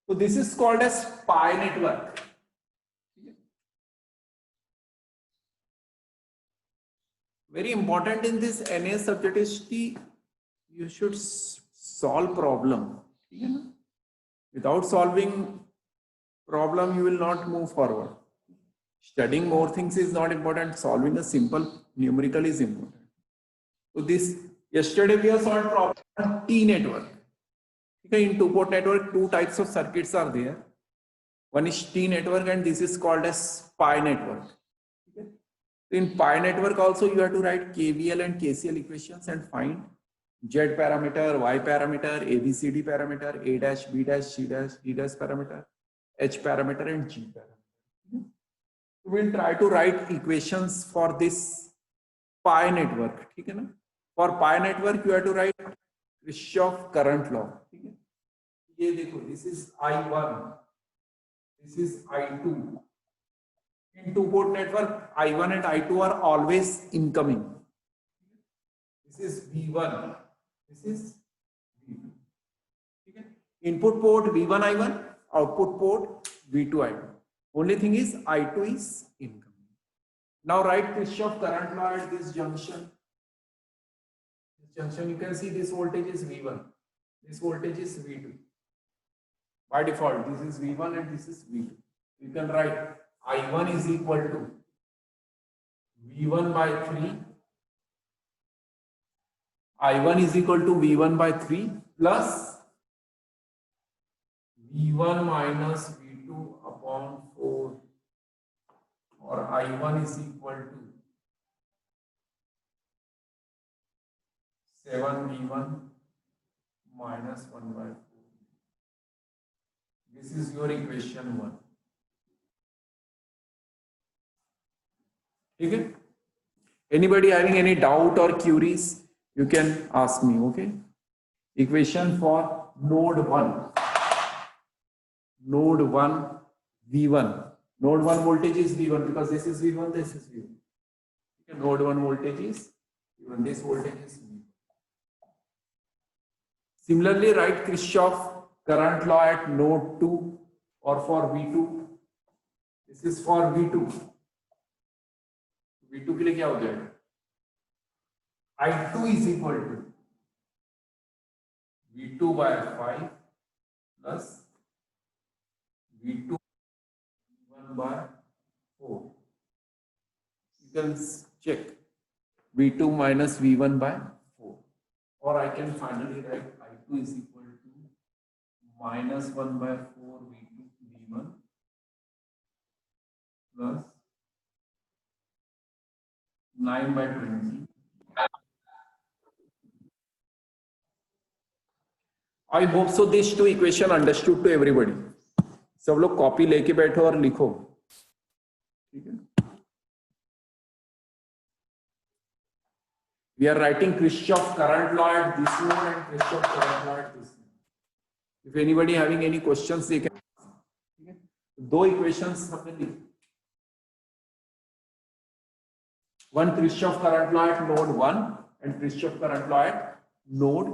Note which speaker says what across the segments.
Speaker 1: So this is called as pi network. Very important in this NA subject is you should solve problem. Without solving problem, you will not move forward. Studying more things is not important. Solving a simple numerical is important. So this yesterday we have solved problem T network. In two-port network, two types of circuits are there. One is T network and this is called as pi network. In pi network also you have to write KVL and KCL equations and find Z parameter, Y parameter, ABCD parameter, A dash, B dash, C dash, D dash parameter, H parameter and G parameter. We will try to write equations for this pi network. For pi network you have to write Kirchhoff current law. This is I1, this is I2. In two-port network, I1 and I2 are always incoming. This is V1, this is V2. Input port V1 I1, output port V2 I2. Only thing is I2 is incoming. Now write Kirchhoff current law at this junction. You can see this voltage is V1, this voltage is V2. By default, this is V1 and this is V2. You can write I1 is equal to V1 by 3. I1 is equal to V1 by 3 plus V1 minus V2 upon 4, or I1 is equal to 7V1 minus 1 by 4. This is your equation 1. Okay? Anybody having any doubt or queries, you can ask me. Okay? Equation for node 1. Node 1 V1. Node 1 voltage is V1 because this is V1, this is V1. Okay? Node 1 voltage is V1, this voltage is V1. Similarly, write Kirchhoff current law at node 2 or for V2. This is for V2. V2 के लिए क्या हो जाएगा? I2 is equal to V2 by 5 plus V2 1 by 4. You can check V2 minus V1 by 4. Or I can finally write I2 is equal to minus 1 by 4 V2 V1 plus 9 by 20. I hope so these two equation understood to everybody. सब लोग copy लेके बैठो और लिखो. ठीक है? We are writing Kirchhoff current law at this node and Kirchhoff current law at this node. If anybody having any questions, they can. दो equations हमने लिखी. One Kirchhoff current law at node 1 and Kirchhoff current law at node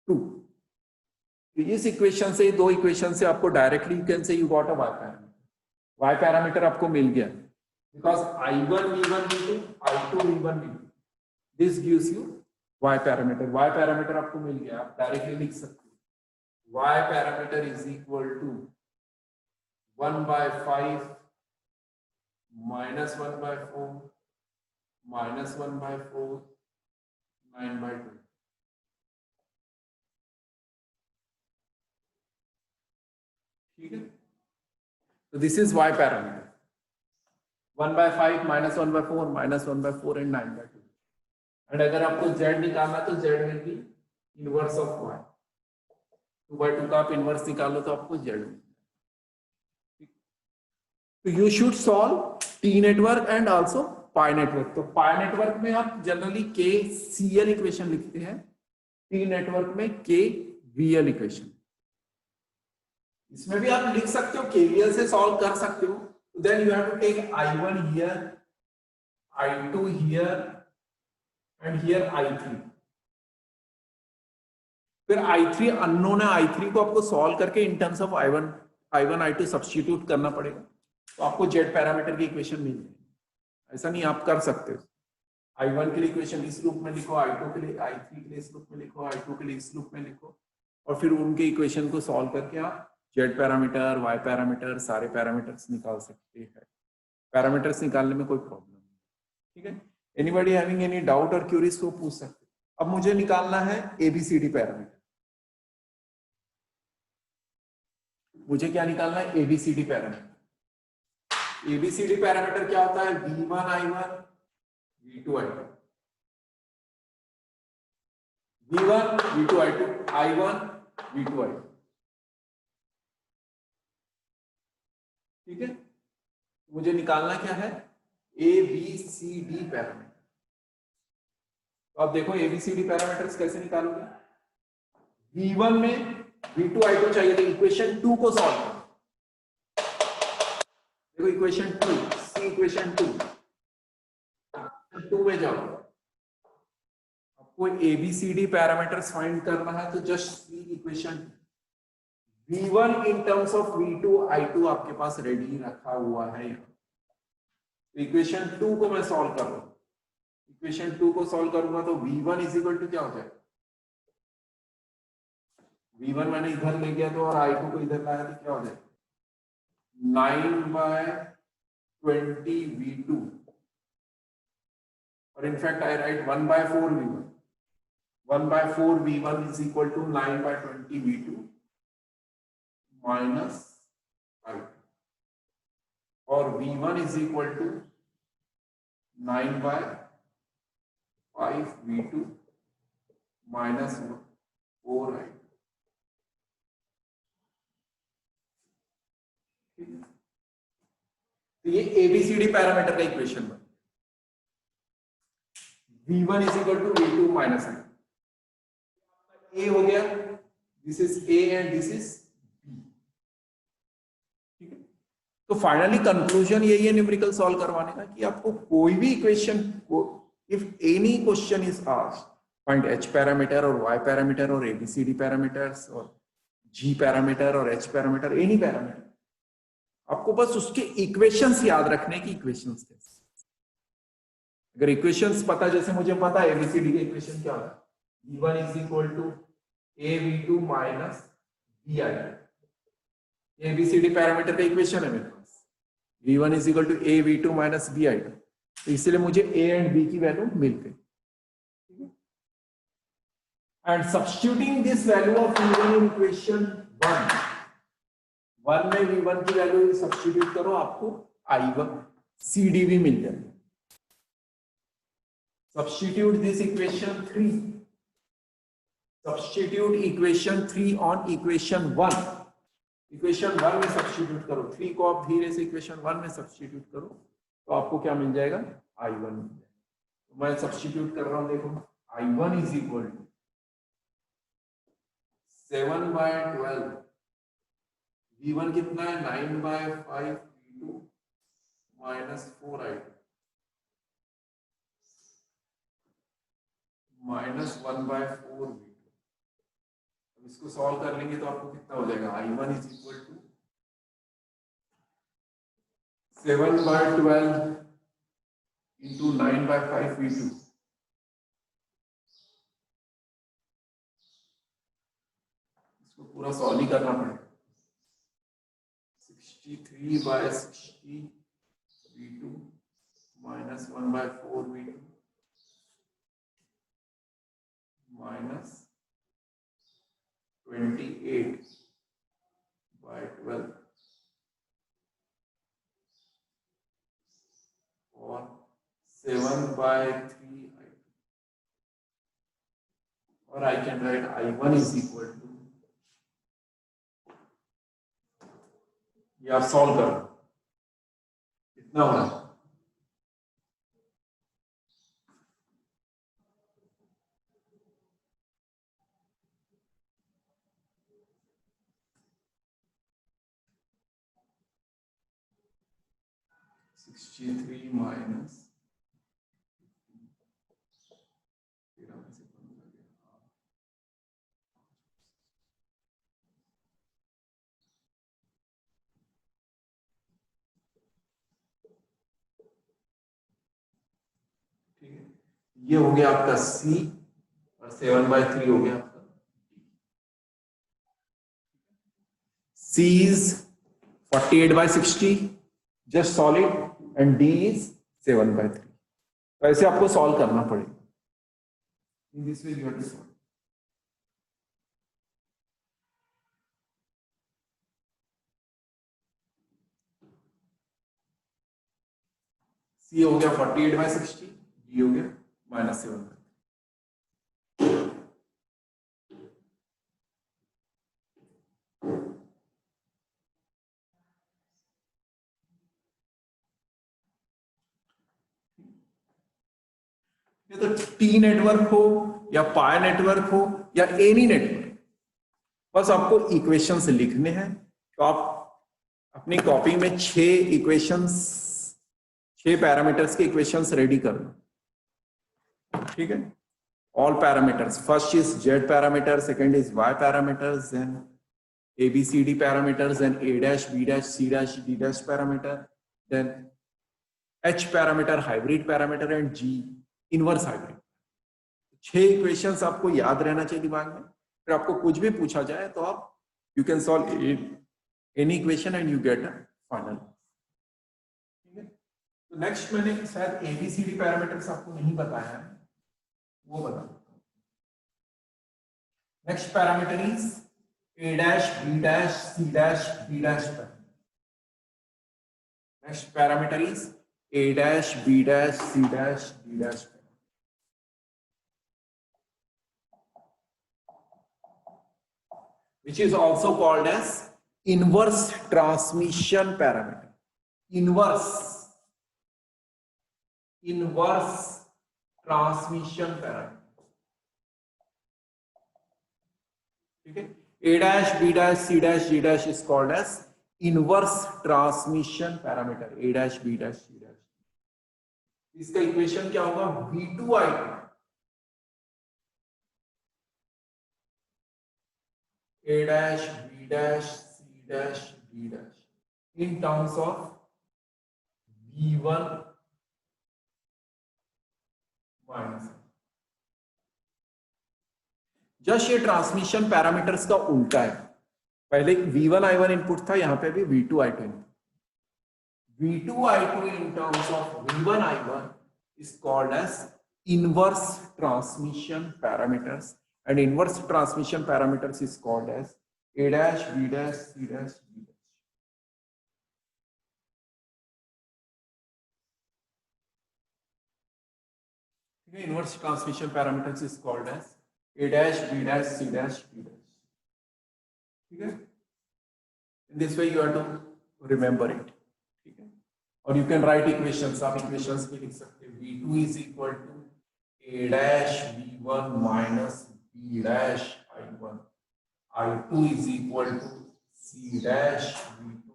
Speaker 1: 2. इस equation से, दो equation से आपको directly you can say you got a Y parameter. Y parameter आपको मिल गया because I1 V1 V2, I2 V1 V2. This gives you Y parameter. Y parameter आपको मिल गया, आप डायरेक्टली लिख सकते हो. Y parameter is equal to 1 by 5 minus 1 by 4 minus 1 by 4 9 by 2. ठीक है? So this is y parameter. 1 by 5 minus 1 by 4 minus 1 by 4 and 9 by 2. And अगर आपको z निकालना तो z will be inverse of y. 2 by 2 का आप inverse निकालो तो आपको z मिलेगा. तो you should solve T network and also pi network. तो pi network में आप जनरली KCL इक्वेशन लिखते हैं, T network में KVL इक्वेशन. इसमें भी आप लिख सकते हो, KVL से सॉल्व कर सकते हो. Then you have to take I1 here, I2 here and here I3. फिर I3 अननोन है, I3 को आपको सॉल्व करके in terms of I1 I2 substitute करना पड़ेगा, तो आपको जेड पैरामीटर की इक्वेशन मिल जाएगी। ऐसा नहीं आप कर सकते हो, I1 के लिए इक्वेशन इस रूप में लिखो, I2 के लिए, I3 के लिए इस रूप में लिखो, I2 के लिए इस रूप में लिखो, और फिर उनके इक्वेशन को सॉल्व करके आप जेड पैरामीटर, वाई पैरामीटर, सारे पैरामीटर्स निकाल सकते हैं। पैरामीटर्स निकालने में कोई प्रॉब्लम नहीं, ठीक है। एनीबॉडी हैविंग एनी डाउट और क्यूरीज को पूछ सकते। अब मुझे निकालना है एबीसीडी पैरामीटर। मुझे क्या निकालना है? ABCD parameter. एबीसीडी पैरामीटर क्या होता है? V1 I1 V2 I2, V1 V2 I2, I1 V2 I2, ठीक है। मुझे निकालना क्या है? ABCD parameter. तो आप देखो ABCD पैरामीटर्स कैसे निकालोगे? V1 में V2 I2 चाहिए, तो इक्वेशन 2 को सॉल्व करो। देखो इक्वेशन 2, सी इक्वेशन 2 में जाओ, आपको ABCD पैरामीटर्स फाइंड करना है, तो just see equation V1 in terms of V2 I2 आपके पास रेडी रखा हुआ है। तो इक्वेशन 2 को मैं सॉल्व कर रहा हूं, इक्वेशन 2 को सॉल्व करूंगा तो V1 इज इक्वल टू क्या हो जाएगा? V1 मैंने इधर ले गया तो, और I2 को इधर लाया तो क्या हो जाएगा? 9/20 V2, और in fact I write 1/4 V1, 1/4 V1 is equal to 9/20 V2 minus I2, और V1 is equal to 9/5 V2 minus 4 I2। तो ये ABCD पैरामीटर का इक्वेशन बन, V1 is equal to V2 minus I2। A हो गया, this is A and this is B, ठीक है। तो फाइनली कंक्लूजन यही है न्यूमेरिकल सॉल्व करवाने का, कि आपको कोई भी इक्वेशन को, if any question is asked, find H parameter और Y पैरामीटर और ABCD पैरामीटर्स और G पैरामीटर और H पैरामीटर, एनी पैरामीटर, आपको बस उसके इक्वेशंस याद रखने की, इक्वेशंस कैसे। अगर इक्वेशंस पता, जैसे मुझे पता है ABCD के इक्वेशन क्या होता है, V1 is equal to AV2 minus BI2, ABCD parameter का इक्वेशन है मेरे पास, V1 is equal to AV2 minus BI2, तो इसलिए मुझे A एंड B की वैल्यू मिल गई, ठीक है। And substituting this value of V1 in equation 1 में V1 की वैल्यू सब्स्टिट्यूट करो, आपको I1 CD भी मिल जाएगी। Substitute this equation 3, substitute equation 3 on equation 1, equation 1 में सब्स्टिट्यूट करो, 3 को आप धीरे से इक्वेशन 1 में सब्स्टिट्यूट करो, तो आपको क्या मिल जाएगा? I1 मिल जाएगा। तो मैं सब्स्टिट्यूट कर रहा हूं, देखो I1 is equal to 7/12, V1 कितना है? 9/5 V2 minus 4 I2 minus 1/4 V2। अब इसको सॉल्व कर लेंगे तो आपको कितना हो जाएगा? I1 is equal to 7/12 into 9/5 V2, इसको पूरा सॉल्व ही करना पड़ेगा। 63/60 V2 माइनस 1/4 V2 माइनस 28/12 और 7/3 I2, और I can write I1 is equal to, ये आप सॉल्व करो, कितना होगा? -63 माइनस 13 में से 15 गया, ये हो गया आपका C और 7/3 हो गया आपका C is 48/60 just solid and D is 7/3. तो ऐसे आपको सॉल्व करना पड़ेगा. In this way you have to solve. C हो गया 48/60, D हो गया -7/3. ये तो टी नेटवर्क हो या पाई नेटवर्क हो या एनी नेटवर्क, बस आपको इक्वेशंस लिखने हैं. तो आप अपनी कॉपी में 6 इक्वेशंस, 6 पैरामीटर्स के इक्वेशंस रेडी कर लो. ठीक है. All parameters, first is Z parameter, second is Y parameters, then ABCD parameters, then A dash, B dash, C dash, D dash parameter, then H parameter, hybrid parameter, and G inverse hybrid. 6 equations आपको याद रहना चाहिए दिमाग में. फिर आपको कुछ भी पूछा जाए तो आप you can solve any equation and you get a final. ठीक है. तो नेक्स्ट मैंने शायद ABCD पैरामीटर्स आपको नहीं बताया है, वो बता. Next parameter is A dash, B dash, C dash, D dash parameter. Next parameter is A dash, B dash, C dash, D dash parameter. Which is also called as inverse transmission parameter. Inverse transmission parameter. Okay. A dash, B dash, C dash, D dash is called as inverse transmission parameter. A dash, B dash, C dash. इसका equation क्या होगा? V2I2 A dash, B dash, C dash, D dash in terms of V1 minus. Just ये transmission parameters का उल्टा है. पहले V1I1 input था, यहां पे भी V2I2 input. V2I2 in terms of V1I1 is called as inverse transmission parameters, and inverse transmission parameters is called as A dash, B dash, C dash, D dash. Inverse transmission parameters is called as A dash, B dash, C dash, D dash. Okay? In this way you have to remember it. Okay? Or you can write equations. आप equations भी लिख सकते हैं. V2 is equal to A dash V1 minus B dash I1. I2 is equal to C dash V2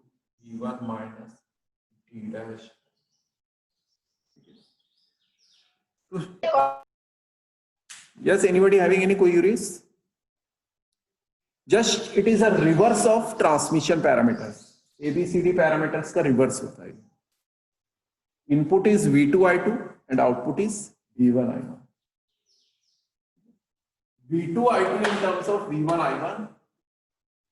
Speaker 1: V1 minus D dash. Yes, anybody having any queries? Just it is a reverse of transmission parameters. ABCD parameters का reverse होता है. Input is V2I2 and output is V1I1. V2I2 in terms of V1I1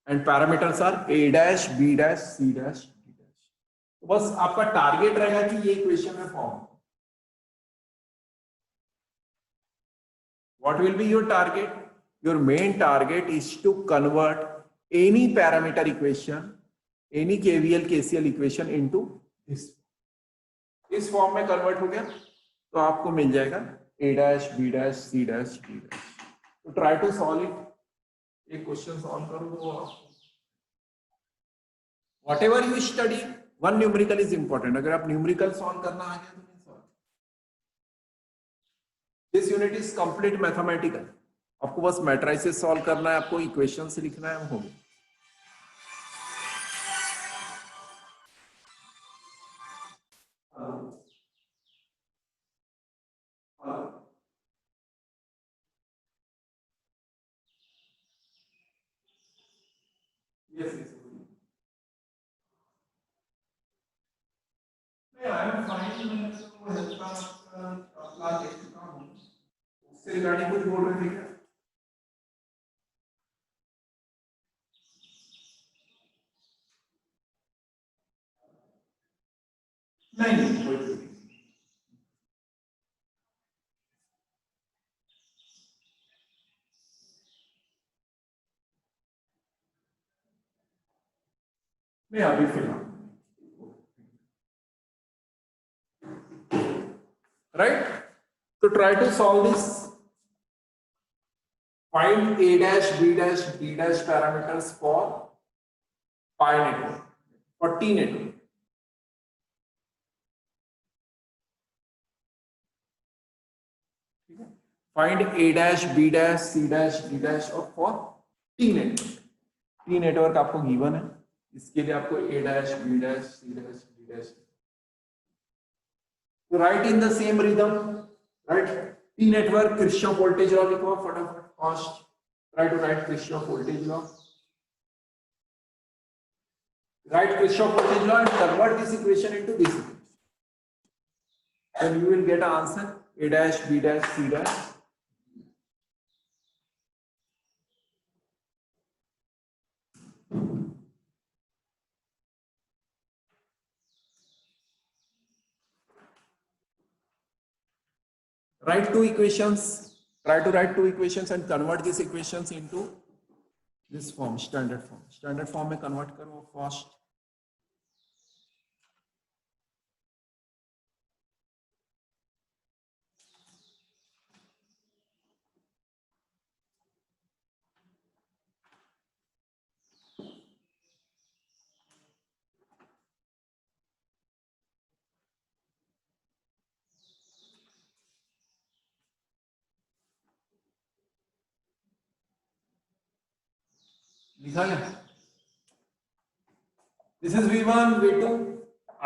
Speaker 1: and parameters are A dash, B dash, C dash, D dash. तो बस आपका target रहेगा कि ये equation में form. What will be your target? Your main target is to convert any parameter equation, any KVL, KCL equation into this. इस form में convert हो गया तो आपको मिल जाएगा A dash, B dash, C dash, D dash. तो try to solve it. एक question solve करो तो whatever you study, one numerical is important. अगर आप न्यूमेरिकल सॉल्व करना आ गया तो this unit is complete mathematical. आपको बस मैट्रिसेस सॉल्व करना है, आपको इक्वेशंस लिखना है, हो गया. Yes, yes. I am fine. इससे रिगार्डिंग कुछ बोल रहे थे क्या? नहीं नहीं कोई नहीं। मैं अभी फिलहाल राइट, तो try to solve this. Find a dash b dash d dash parameters for pi network, for T network. Find a dash b dash c dash d dash और for T network. T network आपको given है, इसके लिए आपको a dash b dash c dash d dash. तो write in the same rhythm, right? T network Kirchhoff voltage law लिखो फटाफट fast. Try to write Kirchhoff voltage law. Write Kirchhoff voltage law and convert this equation into this equation. Then you will get an answer a dash b dash c dash. Write two equations. Try to write two equations and convert these equations into this form, standard form. Standard form में convert करो fast. लिखा है. This is V1, V2,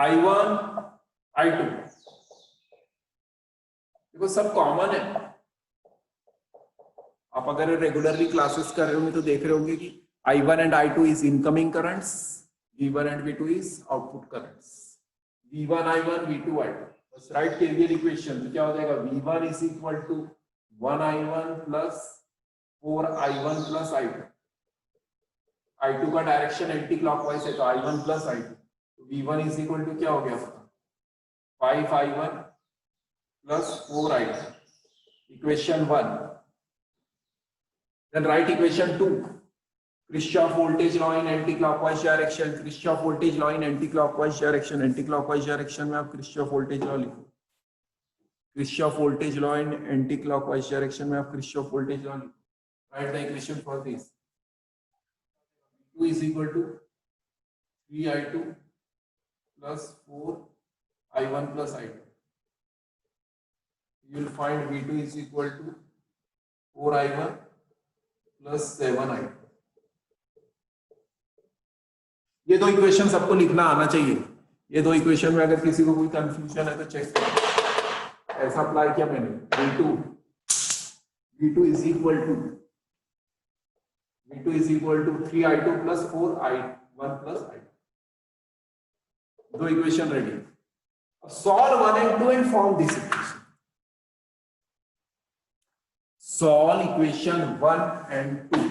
Speaker 1: I1, I2. देखो सब common है. आप अगर regularly classes कर रहे होंगे तो देख रहे होंगे कि I1 and I2 is incoming currents, V1 and V2 is output currents. V1 I1, V2 I2. बस राइट KVL इक्वेशन तो क्या हो जाएगा? V1 is equal to 1 I1 plus 4 I1 plus I2. I2 का डायरेक्शन एंटी क्लॉकवाइज है तो I1 plus I2, तो V1 is equal to क्या हो गया? 5 I1 plus 4 I2. Equation 1. Then write equation 2. Kirchhoff voltage law in anti-clockwise direction. Kirchhoff voltage law in anti-clockwise direction. Anti-clockwise direction में आप Kirchhoff voltage law लिखो. Kirchhoff voltage law in anti-clockwise direction में आप Kirchhoff voltage law लिखो. Write the equation for this. 2 is equal to 3 I2 plus 4 I1 plus I2. You will find V2 is equal to 4 I1 plus 7 I2. ये दो equation सबको लिखना आना चाहिए. ये दो इक्वेशन में अगर किसी को कोई कंफ्यूजन है तो चेक करो. ऐसा अप्लाई किया मैंने. V2 is equal to 3 I2 plus 4 I1 plus I2. दो equation ready. Solve 1 and 2 and form this equation. Solve equation 1 and 2.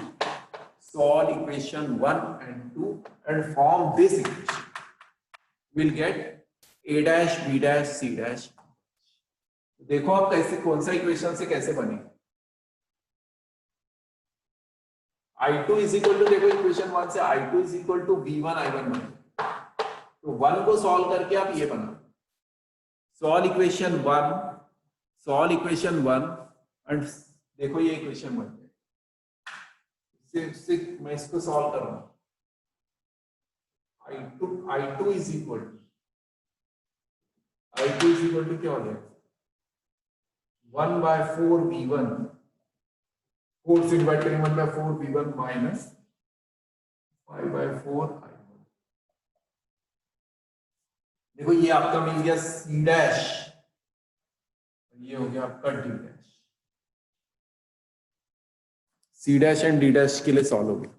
Speaker 1: Solve equation 1 and 2 and form this equation. We'll get a dash b dash c dash. देखो आप कैसे कौन सा equation से कैसे बने. I2 is equal to देखो equation 1 से I2 is equal to V1 I1 बने. तो 1 को सॉल्व करके आप ये बना. सॉल्व इक्वेशन 1 एंड देखो ये इक्वेशन 1 इससे मैं इसको सॉल्व कर रहा हूं. I2 is equal to क्या हो जाएगा? 1 by 4 V1. 4 से डिवाइड करेंगे 1 by 4 V1 minus 5 by 4 I1. देखो ये आपका मिल गया C डैश, ये हो गया आपका D dash. C dash and D dash के लिए सॉल्व हो गया.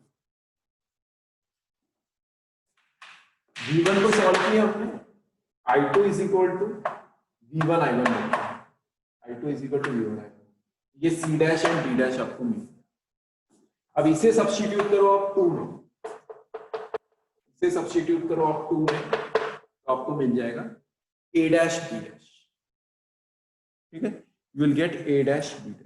Speaker 1: V1 को सॉल्व किया हमने. I2 is equal to V1 I1. I2 is equal to V1 I1. ये C dash and D dash आपको मिल गया। अब इसे सब्स्टिट्यूट करो आप 2 में, इसे सब्स्टिट्यूट करो आप 2 में, तो आपको मिल जाएगा ए डैश बी डैश। ठीक है, you will get A dash B dash.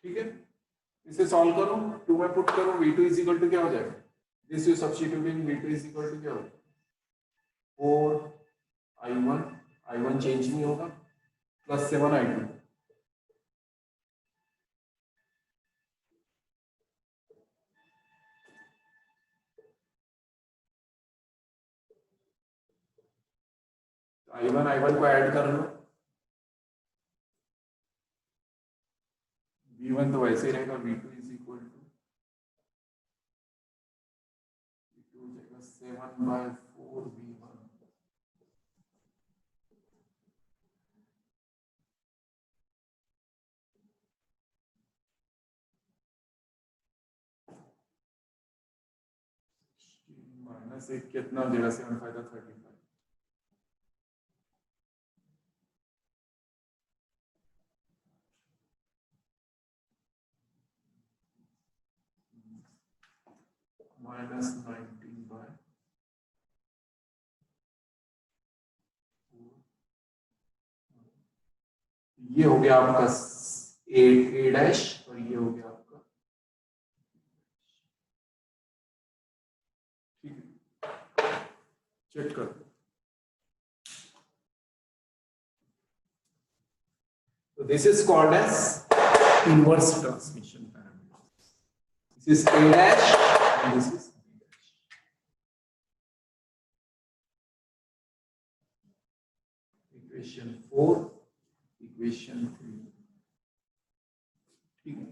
Speaker 1: ठीक है, इसे सॉल्व करो, 2 में पुट करो, v2 इज इक्वल टू क्या हो जाएगा, this you substituting, v2 is equal to क्या होगा 4 i1 चेंज नहीं होगा, प्लस 7 i2। i1 को ऐड कर लो, v1 तो वैसे ही रहेगा, v2 is equal to 7/4 v1। Minus 1 कितना देगा, 7 5 35। माइनस 19/4 ये हो गया आपका ए डैश, और ये हो गया आपका, ठीक है, चेक कर। So this is called as inverse transmission parameters. This is A dash and this is B dash. Equation 4, equation 3. ठीक है,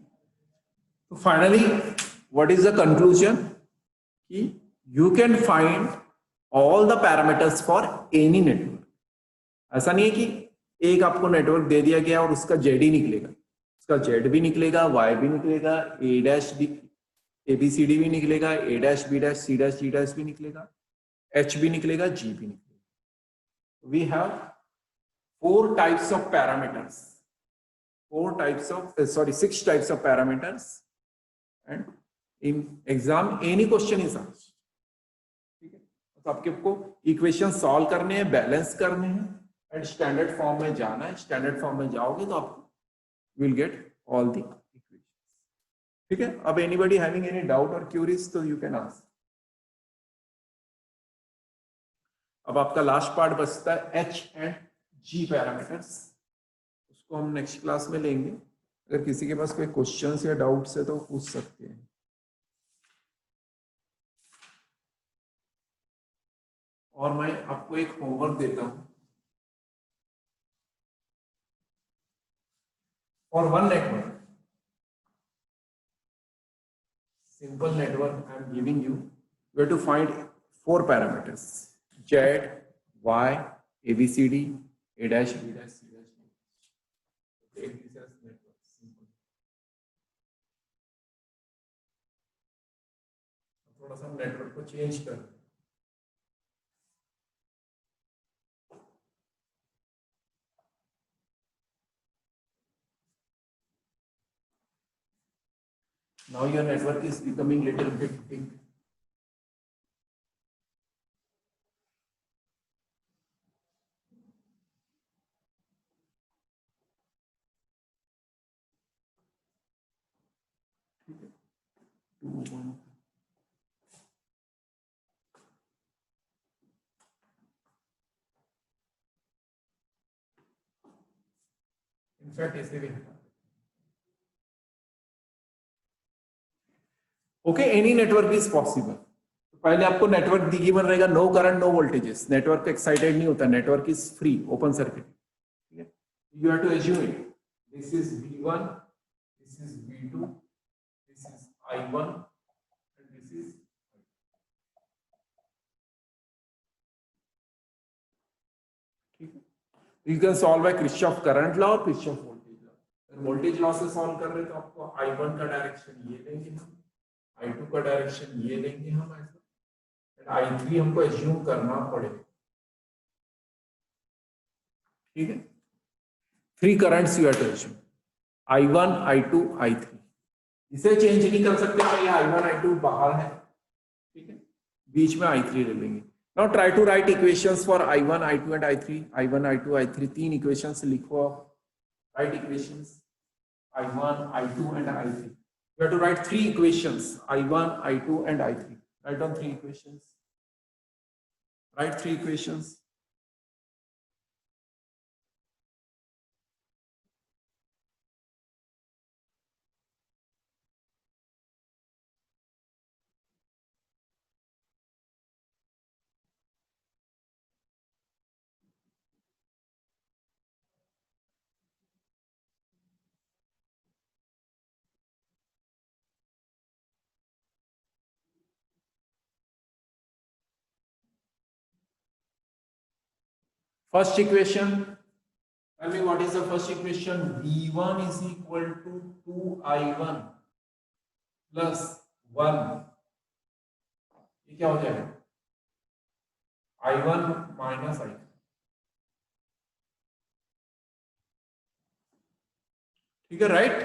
Speaker 1: तो finally what is the conclusion? कि you can find all the parameters for any network. ऐसा नहीं है कि एक आपको नेटवर्क दे दिया गया और उसका जेड ही निकलेगा, उसका जेड भी निकलेगा, वाई भी निकलेगा, ए डैश भी, ए बी सी डी भी निकलेगा, A dash B dash C dash D dash भी निकलेगा, एच भी निकलेगा, जी भी निकलेगा। We have 4 types of parameters, 6 types of parameters, and in exam any question is asked। ठीक है, तो आपको इक्वेशन सॉल्व करने हैं, बैलेंस करने हैं, एंड स्टैंडर्ड फॉर्म में जाना है। स्टैंडर्ड फॉर्म में जाओगे तो आप will get all the equations. ठीक है, अब एनीबॉडी हैविंग एनी डाउट और क्यूरीज तो यू कैन आस्क। अब आपका लास्ट पार्ट बचता है एच एंड जी पैरामीटर्स, उसको हम नेक्स्ट क्लास में लेंगे। अगर किसी के पास कोई क्वेश्चंस या डाउट्स है तो पूछ सकते हैं। और मैं आपको एक होमवर्क देता हूं। For one network, simple network I am giving you, you have to find 4 parameters: Z, Y, ABCD, A dash, B dash, C dash. Take this as network. Simple. थोड़ा सा नेटवर्क को चेंज कर, now your network is becoming little bit big. In fact, ऐसे भी है। Okay, any network is possible. पहले आपको network given रहेगा, no current no voltages, network excited नहीं होता, network is free, open circuit. ठीक है, you have to assume it, this is V1, this is V2, this is I1 and this is, you can solve by Kirchhoff current law और Kirchhoff voltage law. Voltage law से सॉल्व कर रहे तो आपको I1 का डायरेक्शन ये लेंगे हम, I2 का डायरेक्शन ये लेंगे हम ऐसा, I3 हमको एज्यूम करना पड़ेगा। ठीक है, 3 currents you have to assume, I1, I2, I3। इसे चेंज नहीं कर सकते भाई, I1 I2 बाहर है, ठीक है, बीच में I3 ले लेंगे। Now try to write equations for I1 I2 and I3। I1 I2 I3 तीन इक्वेशंस लिखो, write equations I1 I2 and I3। you have to write 3 equations, I1 I2 and I3। write down 3 equations, write 3 equations। First equation, tell me what is the first equation? V1 is equal to 2I1 plus 1। ये क्या हो जाएगा? I1 minus I2। ठीक है, right?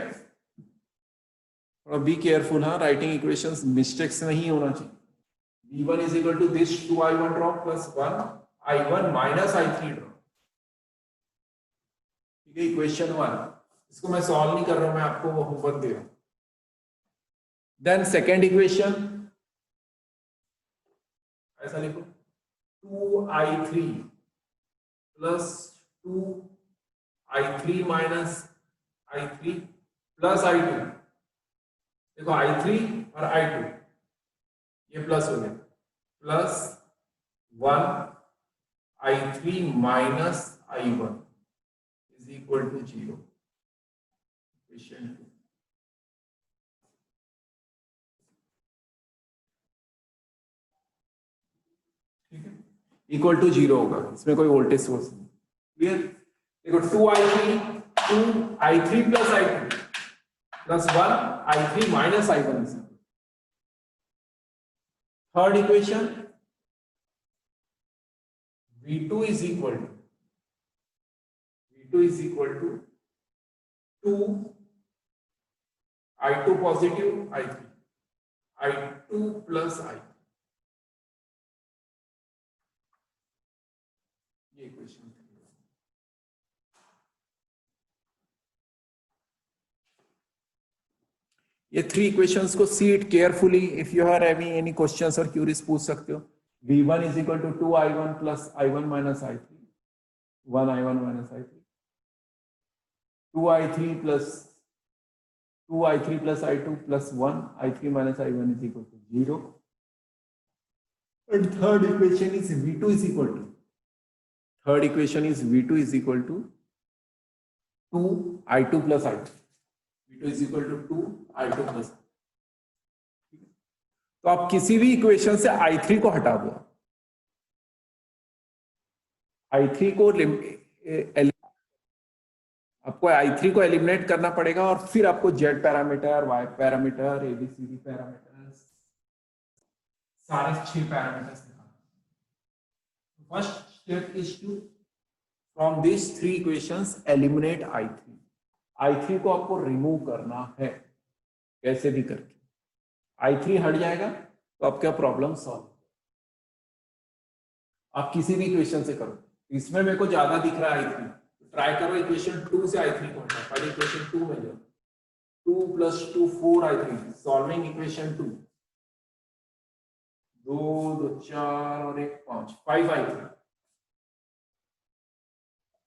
Speaker 1: Be careful, हाँ, writing equations mistakes नहीं होना चाहिए। V1 is equal to this 2I1 drop plus 1I1 minus I3 drop। ठीक है, इक्वेशन 1, इसको मैं सॉल्व नहीं कर रहा हूं, मैं आपको वो होमवर्क दे रहा हूं। देन सेकेंड इक्वेशन ऐसा लिखो, 2I3 plus 2I3 minus I3 plus I2। देखो I3 और I2 ये प्लस हो गया, plus 1I3 minus I1 is equal to 0। Equation 2। ठीक है, इक्वल टू 0 होगा, इसमें कोई वोल्टेज सोर्स नहीं। क्लियर? देखो 2I3 plus I2 plus 1I3 minus I1। Third equation, V2 is equal to 2 I2 positive I2 plus I। ये equation. ये 3 equations को see it carefully, if you have any questions और curies पूछ सकते हो। V1 is equal to 2I1 plus I1 minus I3, 1I1 minus I3, 2I3 plus I2 plus 1I3 minus I1 is equal to 0। And third equation is V2 is equal to, third equation is V2 is equal to 2I2 plus I3। V2 is equal to 2I2 plus। तो आप किसी भी equation से I3 को हटा दो, I3 को आपको I3 को एलिमिनेट करना पड़ेगा, और फिर आपको Z parameter, Y parameter, ABCD parameter, सारे 6 पैरामीटर्स निकालना। First step is to from this 3 equations eliminate I3। I3 को आपको रिमूव करना है कैसे भी करके। I3 हट जाएगा तो आपका प्रॉब्लम सॉल्व। आप किसी भी इक्वेशन से करो, इसमें मेरे को ज्यादा दिख रहा है I3, ट्राई करो इक्वेशन 2 से I3 को हटा। पहले इक्वेशन 2 में जाओ, 2 plus 2 4I3, सॉल्विंग इक्वेशन 2, 2 2 4 और 1 5, 5I3,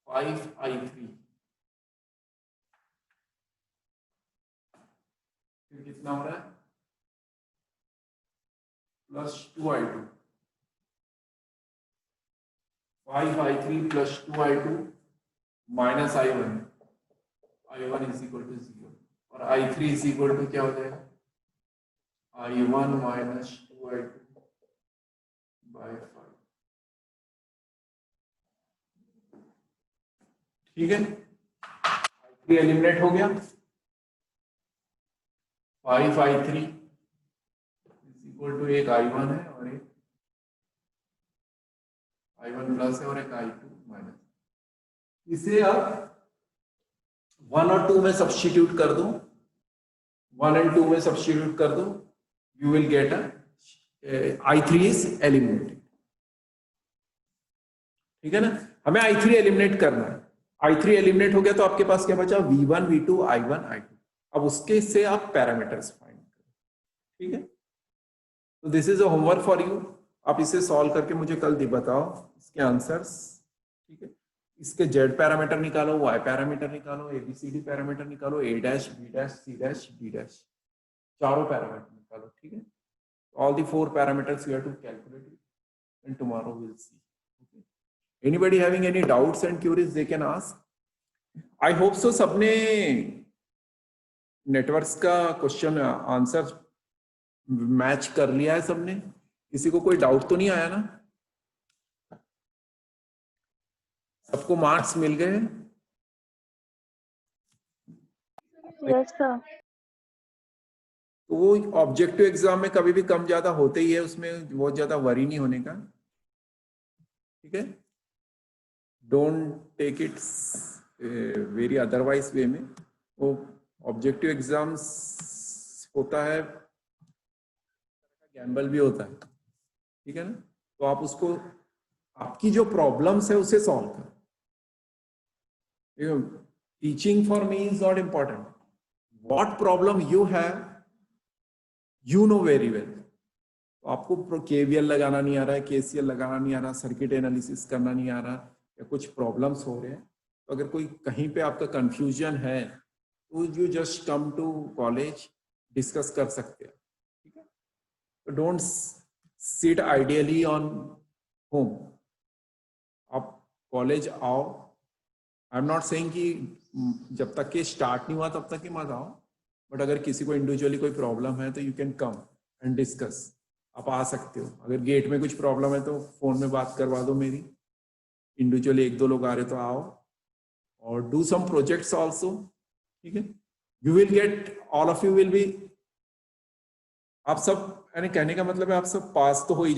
Speaker 1: 5I3। फिर कितना हो रहा है, plus 2I2, 5I3 plus 2I2 minus I1, I1 is equal to 0, और I3 इज इक्वल टू क्या हो जाएगा, I1 माइनस 2I2 बाय 5। ठीक है, I3 एलिमिनेट हो गया, 5 I3 इक्वल टू एक I1 है और एक I1 प्लस है और एक I2 माइनस। इसे आप 1 और 2 में सब्स्टिट्यूट कर दो, 1 and 2 में सब्स्टिट्यूट कर दो, you will gate I3 is eliminated. ठीक है ना, हमें I3 एलिमिनेट करना है। I3 एलिमिनेट हो गया तो आपके पास क्या बचा, V1 V2 I1 I2। अब उसके से आप पैरामीटर्स फाइंड करें। ठीक है, तो this is a homework for you. आप इसे सॉल्व करके मुझे कल बताओ इसके आंसर्स। ठीक है, इसके जेड पैरामीटर निकालो, वाई पैरामीटर निकालो, एबीसीडी पैरामीटर निकालो, A dash B dash C dash D dash, चारों पैरामीटर निकालो। ठीक है, all the 4 parameters you have to calculate and tomorrow will see. Anybody having any doubts and queries they can ask. I hope so सबने networks का question answer match कर लिया है सबने, किसी को कोई डाउट तो नहीं आया ना? सबको मार्क्स मिल गए?
Speaker 2: Yes sir.
Speaker 1: तो वो ऑब्जेक्टिव एग्जाम में कभी भी कम ज्यादा होते ही है, उसमें बहुत ज्यादा वरी नहीं होने का। ठीक है, don't take it very otherwise way में। वो ऑब्जेक्टिव एग्जाम्स होता है, गैम्बल भी होता है। ठीक है ना, तो आप उसको, आपकी जो प्रॉब्लम्स है उसे सॉल्व करो। Teaching for me is not important, what problem you have you know very well. तो आपको केवीएल लगाना नहीं आ रहा है, केसीएल लगाना नहीं आ रहा, सर्किट एनालिसिस करना नहीं आ रहा, या कुछ प्रॉब्लम्स हो रहे हैं, तो अगर कोई कहीं पे आपका कंफ्यूजन है तो you just come to college, discuss कर सकते हैं। ठीक है, तो don't sit ideally on home, आप कॉलेज आओ। आई एम नॉट सेइंग कि जब तक के स्टार्ट नहीं हुआ तब तक ही मत आओ, बट अगर किसी को इंडिविजुअली कोई प्रॉब्लम है तो you can come and discuss, आप आ सकते हो। अगर गेट में कुछ प्रॉब्लम है तो फोन में बात करवा दो मेरी, इंडिविजुअली 1-2 लोग आ रहे तो आओ, और डू सम प्रोजेक्ट्स आल्सो। ठीक है, you will gate, all of you will be, आप सब, यानी कहने का मतलब है आप सब पास तो हो ही